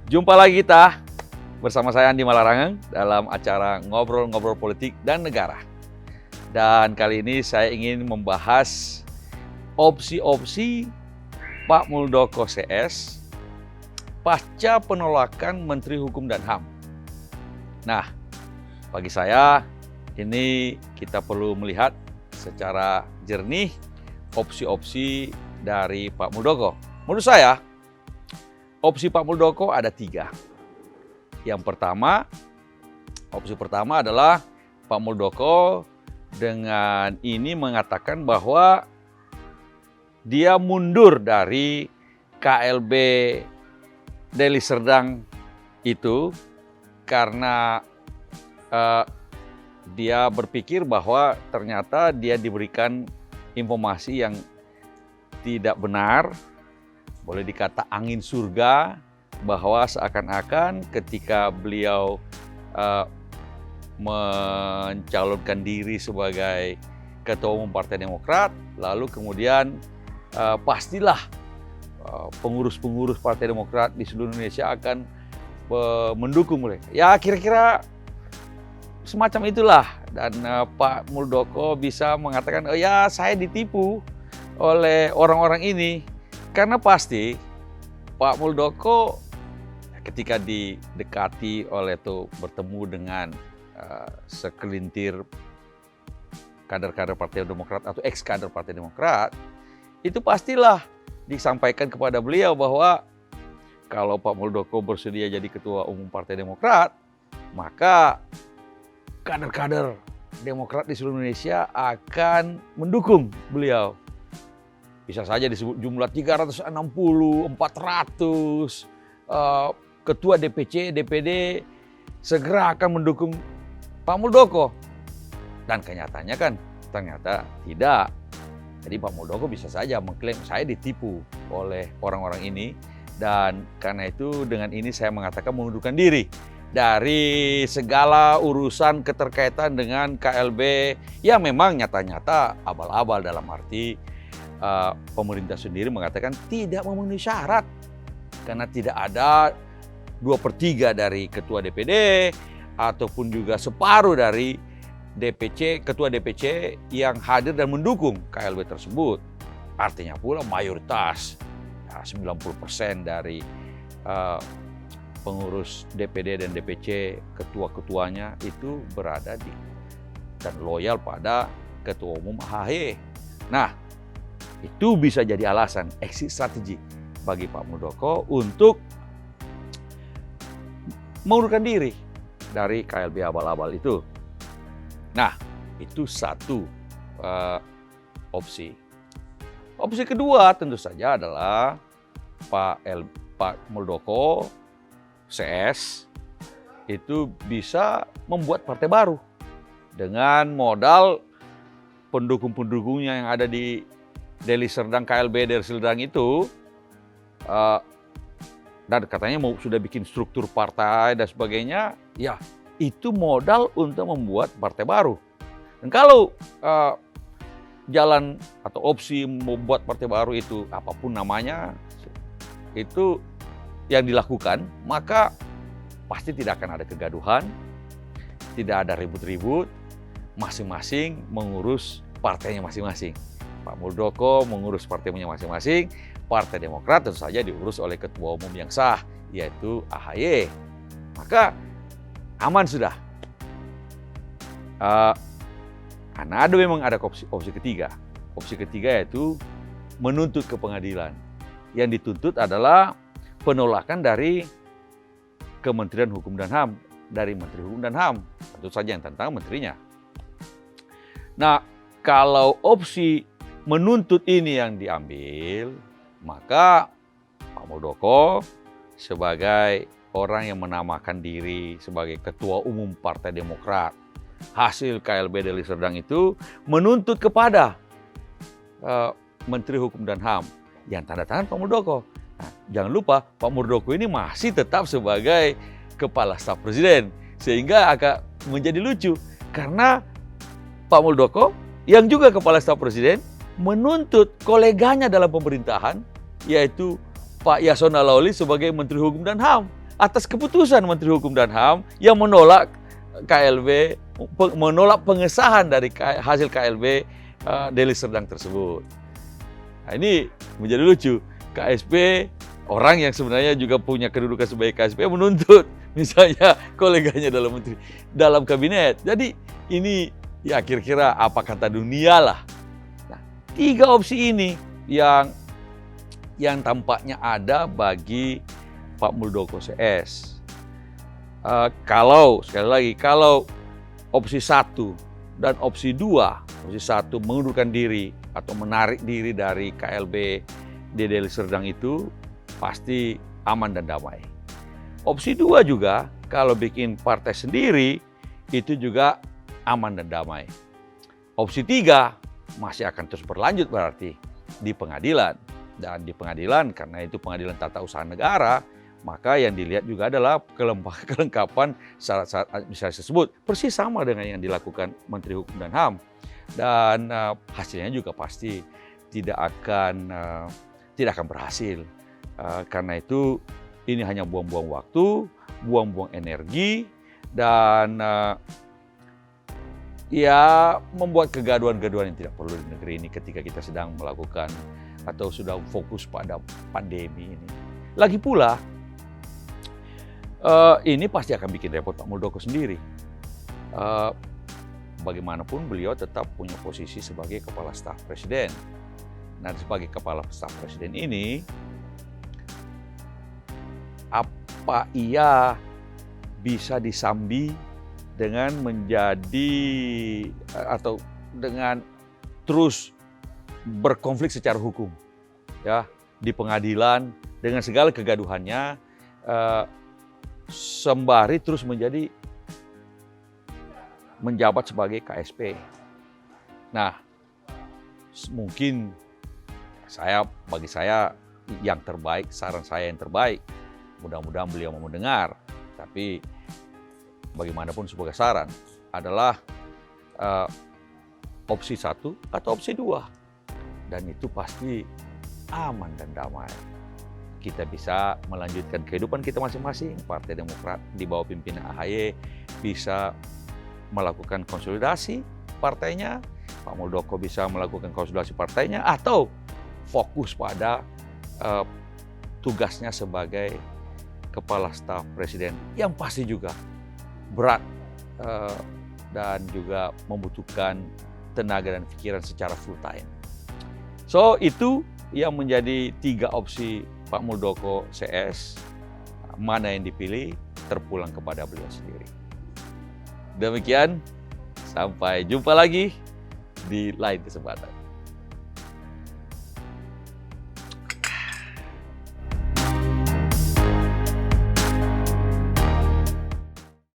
Jumpa lagi kita bersama saya Andi Malarangeng dalam acara Ngobrol-Ngobrol Politik dan Negara. Dan kali ini saya ingin membahas opsi-opsi Pak Muldoko CS pasca penolakan Menteri Hukum dan HAM. Nah, bagi saya ini kita perlu melihat secara jernih opsi-opsi dari Pak Muldoko. Menurut saya, opsi Pak Muldoko ada 3. Opsi pertama adalah Pak Muldoko dengan ini mengatakan bahwa dia mundur dari KLB Deli Serdang itu karena dia berpikir bahwa ternyata dia diberikan informasi yang tidak benar, boleh dikata angin surga, bahwa seakan-akan ketika beliau mencalonkan diri sebagai Ketua Umum Partai Demokrat, lalu kemudian pastilah pengurus-pengurus Partai Demokrat di seluruh Indonesia akan mendukung mereka. Ya kira-kira semacam itulah. Dan Pak Muldoko bisa mengatakan, oh ya saya ditipu oleh orang-orang ini. Karena pasti Pak Muldoko ketika didekati oleh bertemu dengan sekelintir kader-kader Partai Demokrat atau ex-kader Partai Demokrat, itu pastilah disampaikan kepada beliau bahwa kalau Pak Muldoko bersedia jadi Ketua Umum Partai Demokrat, maka kader-kader Demokrat di seluruh Indonesia akan mendukung beliau. Bisa saja disebut jumlah 360, 400, ketua DPC, DPD segera akan mendukung Pak Muldoko. Dan kenyataannya kan ternyata tidak. Jadi Pak Muldoko bisa saja mengklaim saya ditipu oleh orang-orang ini. Dan karena itu dengan ini saya mengatakan mengundurkan diri dari segala urusan keterkaitan dengan KLB yang memang nyata-nyata abal-abal, dalam arti pemerintah sendiri mengatakan tidak memenuhi syarat karena tidak ada 2/3 dari ketua DPD ataupun juga separuh dari ketua DPC yang hadir dan mendukung KLB tersebut. Artinya pula mayoritas 90% dari pengurus DPD dan DPC, ketua-ketuanya itu berada dan loyal pada Ketua Umum AHY. Nah, itu bisa jadi alasan exit strategi bagi Pak Muldoko untuk mengundurkan diri dari KLB abal-abal itu. Nah, itu satu opsi. Opsi kedua tentu saja adalah Pak Muldoko CS itu bisa membuat partai baru dengan modal pendukung-pendukungnya yang ada di Deli Serdang, KLB Deli Serdang itu, dan katanya sudah bikin struktur partai dan sebagainya. Ya, itu modal untuk membuat partai baru. Dan kalau jalan atau opsi membuat partai baru itu apapun namanya itu yang dilakukan, maka pasti tidak akan ada kegaduhan, tidak ada ribut-ribut, masing-masing mengurus partainya masing-masing. Pak Muldoko mengurus partainya masing-masing, Partai Demokrat tentu saja diurus oleh Ketua Umum yang sah, yaitu AHY. Maka aman sudah. Karena memang ada opsi ketiga. Opsi ketiga yaitu menuntut ke pengadilan. Yang dituntut adalah penolakan dari Kementerian Hukum dan HAM, dari Menteri Hukum dan HAM, tentu saja yang tentang menterinya. Nah, kalau opsi menuntut ini yang diambil, maka Pak Muldoko sebagai orang yang menamakan diri sebagai Ketua Umum Partai Demokrat, hasil KLB Deli Serdang itu menuntut kepada Menteri Hukum dan HAM yang tanda tangan Pak Muldoko. Nah, jangan lupa Pak Muldoko ini masih tetap sebagai Kepala Staf Presiden, sehingga agak menjadi lucu karena Pak Muldoko yang juga Kepala Staf Presiden menuntut koleganya dalam pemerintahan, yaitu Pak Yasona Lawli sebagai Menteri Hukum dan HAM. atas keputusan Menteri Hukum dan HAM yang menolak KLB, menolak pengesahan dari hasil KLB Deli Serdang tersebut. Nah, ini menjadi lucu. KSP, orang yang sebenarnya juga punya kedudukan sebagai KSP menuntut misalnya koleganya dalam kabinet. Jadi ini ya kira-kira apa kata dunia lah. Nah, 3 opsi ini yang tampaknya ada bagi Pak Muldoko CS. Sekali lagi, kalau opsi 1 dan opsi 2, opsi 1 mengundurkan diri atau menarik diri dari KLB di Deli Serdang itu pasti aman dan damai. Opsi 2 juga, kalau bikin partai sendiri, itu juga aman dan damai. Opsi 3 masih akan terus berlanjut berarti di pengadilan. Dan di pengadilan, karena itu pengadilan tata usaha negara, maka yang dilihat juga adalah kelengkapan syarat-syarat administrasi tersebut. Persis sama dengan yang dilakukan Menteri Hukum dan HAM. Dan hasilnya juga pasti tidak akan berhasil. Karena itu ini hanya buang-buang waktu, buang-buang energi, dan ya membuat kegaduhan-kegaduhan yang tidak perlu di negeri ini ketika kita sedang melakukan atau sudah fokus pada pandemi ini. Lagi pula, ini pasti akan bikin repot Pak Muldoko sendiri. Bagaimanapun beliau tetap punya posisi sebagai Kepala Staf Presiden. Nah, sebagai Kepala Staf Presiden ini, apa ia bisa disambi dengan menjadi atau dengan terus berkonflik secara hukum, ya, di pengadilan dengan segala kegaduhannya, sembari terus menjabat sebagai KSP. Nah, mungkin bagi saya yang terbaik, saran saya yang terbaik, mudah-mudahan beliau mau mendengar, tapi bagaimanapun sebagai saran adalah opsi 1 atau opsi 2. Dan itu pasti aman dan damai. Kita bisa melanjutkan kehidupan kita masing-masing. Partai Demokrat di bawah pimpinan AHY bisa melakukan konsolidasi partainya, Pak Muldoko bisa melakukan konsolidasi partainya, atau fokus pada tugasnya sebagai Kepala Staf Presiden yang pasti juga berat dan juga membutuhkan tenaga dan pikiran secara full time. So, itu yang menjadi 3 opsi Pak Muldoko CS. Mana yang dipilih terpulang kepada beliau sendiri. Demikian, sampai jumpa lagi di lain kesempatan.